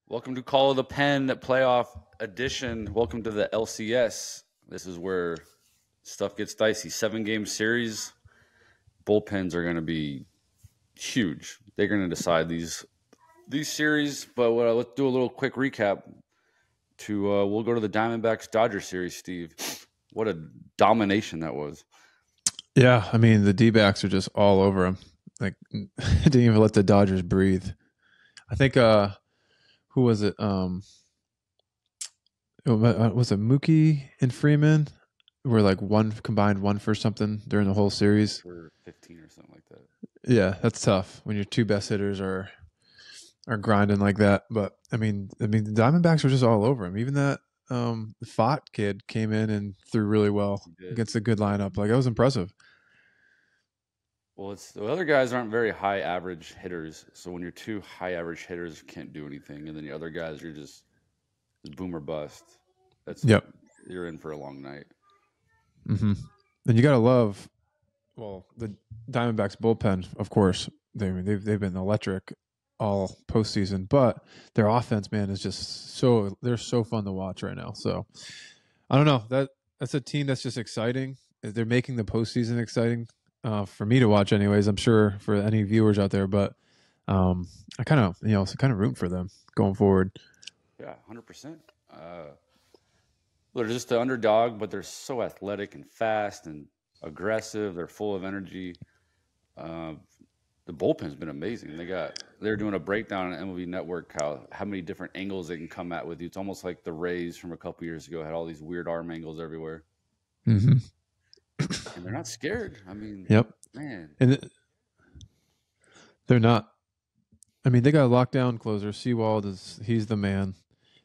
Welcome to Call of the Pen playoff edition. Welcome to the LCS. This is where stuff gets dicey. 7-game series. Bullpens are going to be huge. They're going to decide these series. But let's do a little quick recap. We'll go to the Diamondbacks Dodgers series. Steve, what a domination that was. Yeah, I mean the D-backs are just all over them. Like didn't even let the Dodgers breathe. I think who was it? Was it Mookie and Freeman? Were like one combined one for something during the whole series. For 15 or something like that. Yeah, that's tough when your two best hitters are grinding like that. But I mean the Diamondbacks were just all over him. Even that Fott kid came in and threw really well against a good lineup. Like that was impressive. Well, the other guys aren't very high average hitters. So when you're two high average hitters, you can't do anything, and then the other guys are just boom or bust. You're in for a long night. Mm-hmm. And you gotta love, the Diamondbacks bullpen. Of course, they've been electric all postseason, but their offense, man, is just they're so fun to watch right now. So I don't know, that's a team that's just exciting. They're making the postseason exciting. For me to watch, anyways. I'm sure for any viewers out there, but I kind of rooting for them going forward. Yeah, 100%. They're just the underdog, but they're so athletic and fast and aggressive. They're full of energy. The bullpen's been amazing. They're doing a breakdown on MLB Network how many different angles they can come at with you. It's almost like the Rays from a couple years ago had all these weird arm angles everywhere. Mm-hmm. And they're not scared. I mean, yep, man. And they're not. I mean, they got a lockdown closer. Seawald he's the man.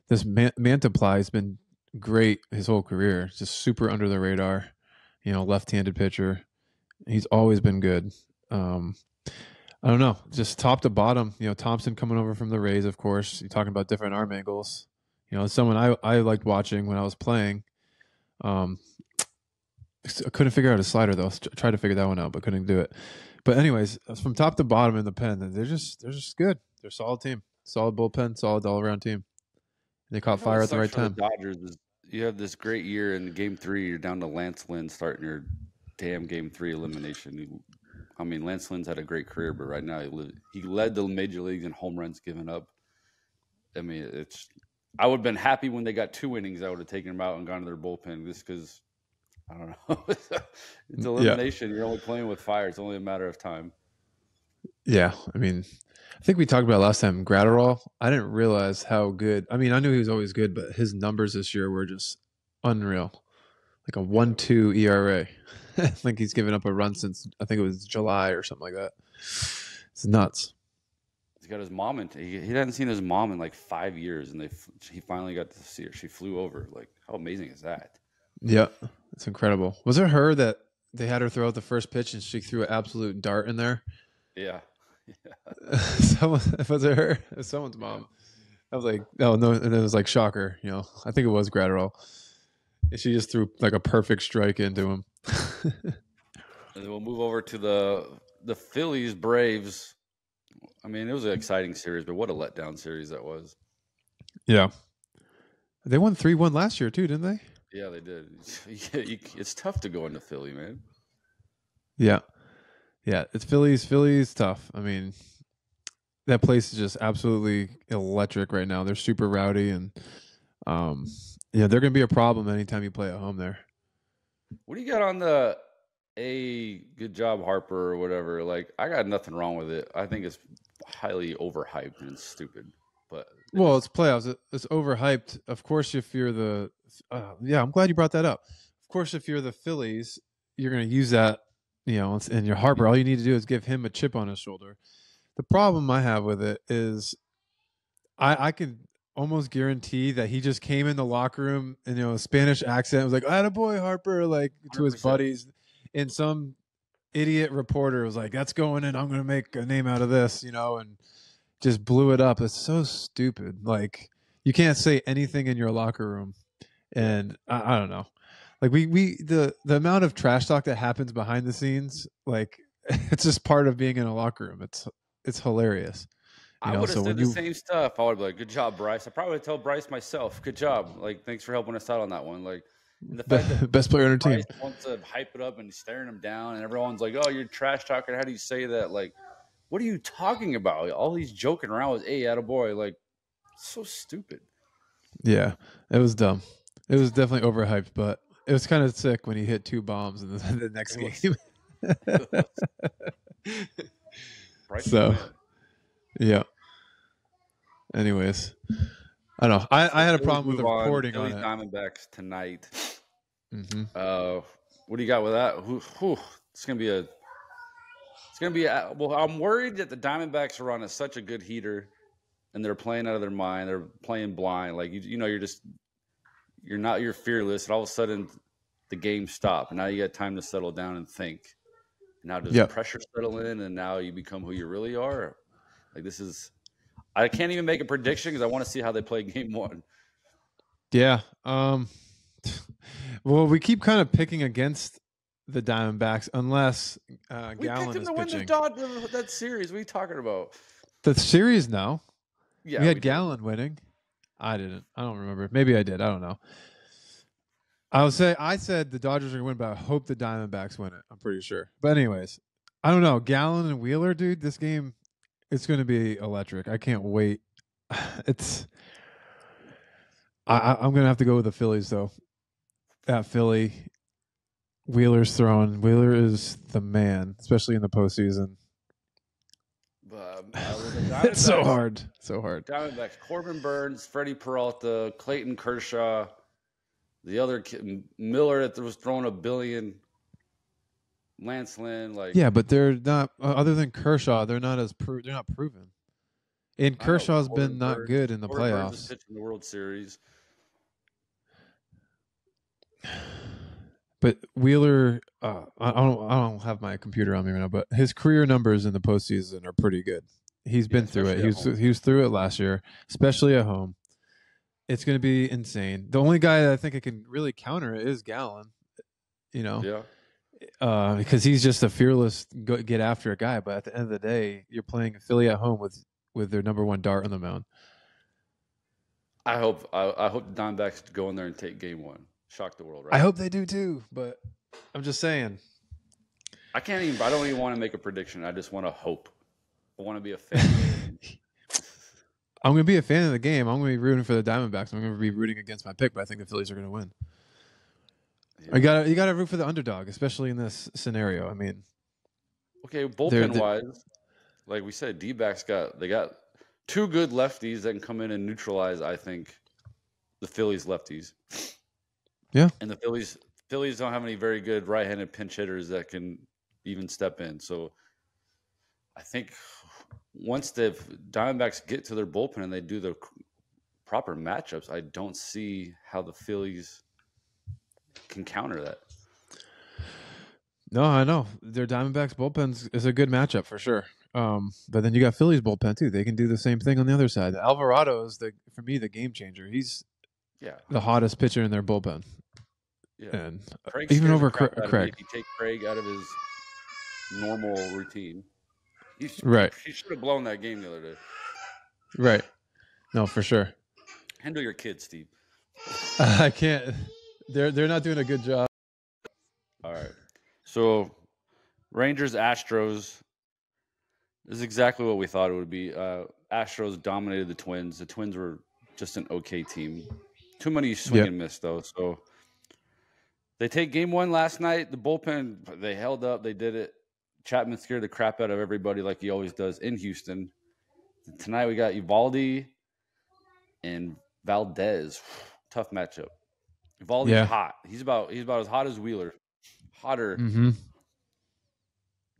This Mantiply has been great his whole career. Just super under the radar. Left-handed pitcher. He's always been good. I don't know, just top to bottom. Thompson coming over from the Rays, of course. You're talking about different arm angles. Someone I liked watching when I was playing. I couldn't figure out his slider though. Tried to figure that one out, but couldn't do it. But anyways, from top to bottom in the pen, they're just good. They're a solid team, solid bullpen, solid all around team. They caught fire at the right time. The Dodgers is you have this great year in Game 3. You're down to Lance Lynn starting your damn Game 3 elimination. Lance Lynn's had a great career, but right now he led the major leagues in home runs given up. I would have been happy when they got 2 innings. I would have taken them out and gone to their bullpen just because. I don't know. It's elimination. Yeah. You're only playing with fire. It's only a matter of time. Yeah. I think we talked about last time, Gratterall. I didn't realize how good. I knew he was always good, but his numbers this year were just unreal. Like a 1.2 ERA. I think he's given up a run since, I think it was July or something like that. It's nuts. He's got his mom. He hadn't seen his mom in like 5 years, and he finally got to see her. She flew over. Like, how amazing is that? Yeah. It's incredible. Was it her that they had her throw out the first pitch and she threw an absolute dart in there? Yeah. Was it her? It was someone's mom. I was like, oh no, and it was like shocker. I think it was Gratterall. And she just threw like a perfect strike into him. And then we'll move over to the Phillies Braves. It was an exciting series, but what a letdown series that was. Yeah, they won 3-1 last year too, didn't they? Yeah, they did. It's tough to go into Philly, man. Yeah. It's Philly's tough. That place is just absolutely electric right now. They're super rowdy, and they're going to be a problem anytime you play at home there. What do you got on the good job Harper or whatever? Like, I got nothing wrong with it. I think it's highly overhyped and stupid. But it's playoffs. It's overhyped. Of course, if you're the I'm glad you brought that up. Of course, if you're the Phillies, you're going to use that, and your Harper. All you need to do is give him a chip on his shoulder. The problem I have with it is, I could almost guarantee that he just came in the locker room and a Spanish accent was like, "Attaboy, Harper," like 100%. To his buddies, and some idiot reporter was like, "That's going in. I'm going to make a name out of this," and just blew it up. It's so stupid. Like, you can't say anything in your locker room. And I don't know. Like the amount of trash talk that happens behind the scenes, like it's just part of being in a locker room. It's hilarious. I would have So said when the you same stuff. I would be like, "Good job, Bryce." I probably would tell Bryce myself, "Good job. Like, thanks for helping us out on that one." Like, and the fact that best player on our Bryce team. wants to hype it up and he's staring him down, and everyone's like, "Oh, you're trash talking. How do you say that?" Like, what are you talking about? All these joking around with, "Hey, attaboy." Like, so stupid. Yeah, it was dumb. It was definitely overhyped, but it was kind of sick when he hit 2 bombs in the next It was, game. it was Bryce is the So man. yeah. Anyways, I don't know. I So had a Phillies problem with move the on. recording on Phillies it. Diamondbacks tonight. Mm-hmm. What do you got with that? It's gonna be a. It's gonna be a, well. I'm worried that the Diamondbacks are on such a good heater, and they're playing out of their mind. They're playing blind. Like you're fearless, and all of a sudden, the game stopped. And now you got time to settle down and think. Now does Yep. pressure settle in, and now you become who you really are? Like this is. I can't even make a prediction because I want to see how they play Game 1. Yeah. Well, we keep kind of picking against the Diamondbacks unless We picked Gallen him is to win pitching. that series. What are you talking about? The series now. Yeah, We had did. Gallen winning. I didn't. I don't remember. Maybe I did. I don't know. I said the Dodgers are going to win, but I hope the Diamondbacks win it. I'm pretty sure. But anyways, I don't know. Gallen and Wheeler, dude, this game, it's going to be electric. I can't wait. It's. I'm going to have to go with the Phillies though. At Philly, Wheeler's throwing. Wheeler is the man, especially in the postseason. It's so hard. So hard. Diamondbacks, Corbin Burns, Freddie Peralta, Clayton Kershaw, the other kid, Miller that was throwing a billion, Lance Lynn. Like, Yeah, but they're not. Other than Kershaw, they're not they're not proven. And Kershaw's been not good in the Corbin Burns is playoffs. pitching the World Series. But Wheeler, I don't have my computer on me right now, but his career numbers in the postseason are pretty good. He's been through it. He was through it last year, especially at home. It's going to be insane. The only guy that I think it can really counter it is Gallen. Because he's just a fearless get after a guy. But at the end of the day, you're playing Philly at home with their number 1 dart on the mound. I hope the Diamondbacks go in there and take Game 1. Shock the world, right? I hope they do too, but I'm just saying. I don't even want to make a prediction. I just want to hope. I want to be a fan. I'm going to be a fan of the game. I'm going to be rooting for the Diamondbacks. I'm going to be rooting against my pick, but I think the Phillies are going to win. Yeah. You got to root for the underdog, especially in this scenario. I mean, okay, bullpen wise, like we said, D-backs got 2 good lefties that can come in and neutralize, I think, the Phillies lefties. Yeah. And the Phillies don't have any very good right-handed pinch hitters that can even step in. So I think once the Diamondbacks get to their bullpen and they do the proper matchups, I don't see how the Phillies can counter that. No, I know. Their Diamondbacks bullpen is a good matchup for sure. But then you got Phillies bullpen too. They can do the same thing on the other side. Alvarado is for me the game changer. He's the hottest pitcher in their bullpen. Yeah. And Craig even over Craig. Craig. If you take Craig out of his normal routine, he should have blown that game the other day. Right. No, for sure. Handle your kids, Steve. I can't. They're not doing a good job. All right. So Rangers Astros is exactly what we thought it would be. Astros dominated the Twins. The Twins were just an okay team. Too many swing and miss though. So they take Game 1 last night. The bullpen, they held up. They did it. Chapman scared the crap out of everybody like he always does in Houston. Tonight we got Eovaldi and Valdez. Tough matchup. Eovaldi's hot. He's about as hot as Wheeler. Hotter. Mm-hmm.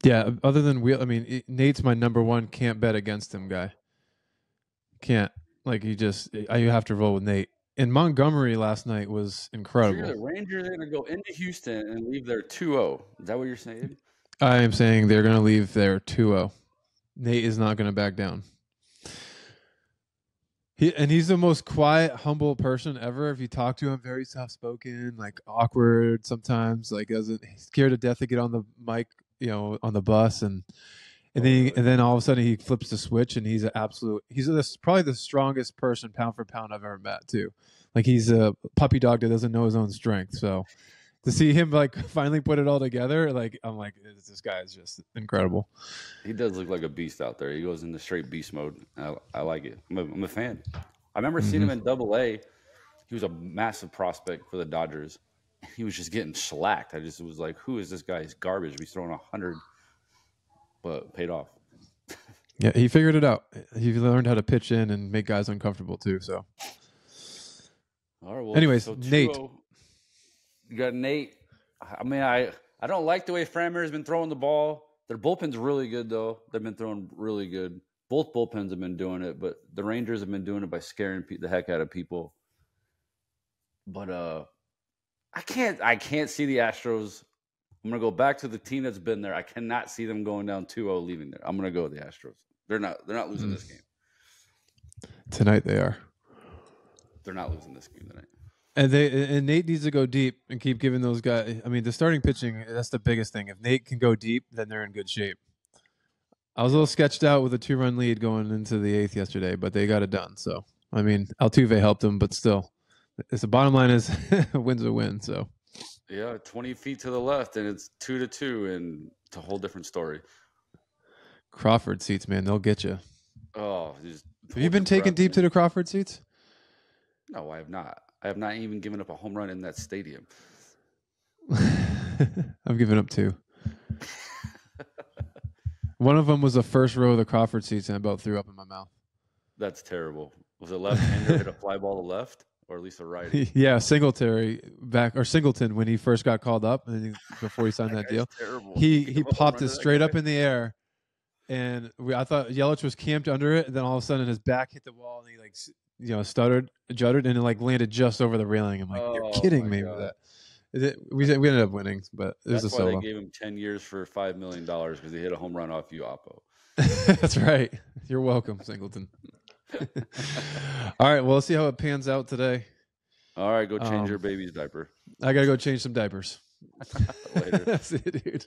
Yeah, other than Wheeler, I mean, Nate's my number 1 can't bet against him guy. Can't. Like, you have to roll with Nate. And Montgomery last night was incredible. So the Rangers are going to go into Houston and leave there 2-0. Is that what you're saying? I am saying they're going to leave there 2-0. Nate is not going to back down. He's the most quiet, humble person ever. If you talk to him, very soft-spoken, like awkward sometimes, like he's scared to death to get on the mic, on the bus, and And Oh, then really? and then all of a sudden he flips the switch and he's probably the strongest person pound for pound I've ever met too. Like he's a puppy dog that doesn't know his own strength. So to see him like finally put it all together, like I'm like this guy is just incredible. He does look like a beast out there. He goes into straight beast mode. I like it. I'm a fan. I remember seeing him Hmm. in Double A. He was a massive prospect for the Dodgers. He was just getting shellacked. I just was like, who is this guy? He's garbage. He's throwing 100, but paid off. Yeah, he figured it out. He learned how to pitch in and make guys uncomfortable too. So, All right, well, anyways, so Nate. 2-0. You got Nate. I mean, I don't like the way Frammer has been throwing the ball. Their bullpen's really good, though. They've been throwing really good. Both bullpens have been doing it, but the Rangers have been doing it by scaring the heck out of people. But I can't see the Astros. I'm gonna go back to the team that's been there. I cannot see them going down 2-0, leaving there. I'm gonna go with the Astros. They're not losing this game. Tonight they are. They're not losing this game tonight. And Nate needs to go deep and keep giving those guys. I mean, the starting pitching, that's the biggest thing. If Nate can go deep, then they're in good shape. I was a little sketched out with a 2-run lead going into the 8th yesterday, but they got it done. So, I mean, Altuve helped them, but still, the bottom line is a win's a win. So, yeah, 20 feet to the left, and it's 2-2, and it's a whole different story. Crawford seats, man, they'll get you. Oh, have you been taken deep to the Crawford seats? No, I have not. I have not even given up a home run in that stadium. I've given up 2. One of them was the first row of the Crawford seats, and I about threw up in my mouth. That's terrible. Was it left-hander hit a fly ball to left, or at least a righty? Yeah, Singletary Singleton when he first got called up, and before he signed that deal, terrible. he popped it straight up in the air, and I thought Yelich was camped under it, and then all of a sudden his back hit the wall, and he stuttered, juddered, and it landed just over the railing. I'm like, you're kidding me with that. We ended up winning, but it was a solo. That's why they gave him 10 years for $5 million because he hit a home run off you, Oppo. That's right. You're welcome, Singleton. All right, well, let's see how it pans out today. All right, go change your baby's diaper. I got to go change some diapers. Later. That's it, dude.